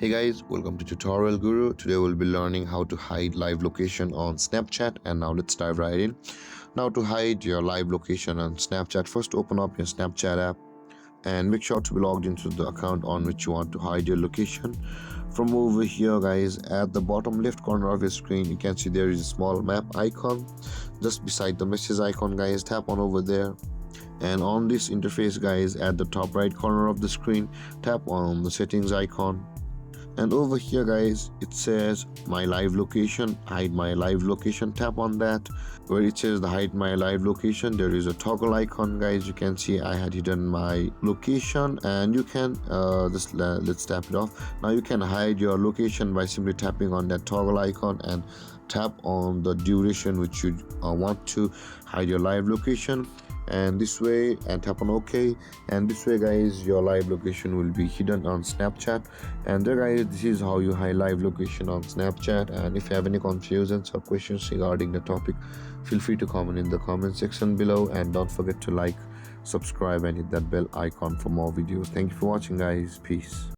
Hey guys, welcome to Tutorial Guru. Today we'll be learning how to hide live location on Snapchat, and now let's dive right in. Now to hide your live location on Snapchat, first open up your Snapchat app and make sure to be logged into the account on which you want to hide your location. From over here guys, at the bottom left corner of your screen you can see there is a small map icon just beside the message icon. Guys, tap on over there, and on this interface guys, at the top right corner of the screen, tap on the settings icon, and over here guys it says my live location, hide my live location. Tap on that. Where it says the hide my live location, there is a toggle icon. Guys, you can see I had hidden my location, and you can let's tap it off. Now you can hide your location by simply tapping on that toggle icon and tap on the duration which you want to hide your live location, and this way, and tap on OK, and this way guys your live location will be hidden on Snapchat. And there guys, this is how you hide live location on Snapchat. And if you have any confusions or questions regarding the topic, feel free to comment in the comment section below, and don't forget to like, subscribe and hit that bell icon for more videos. Thank you for watching guys. Peace.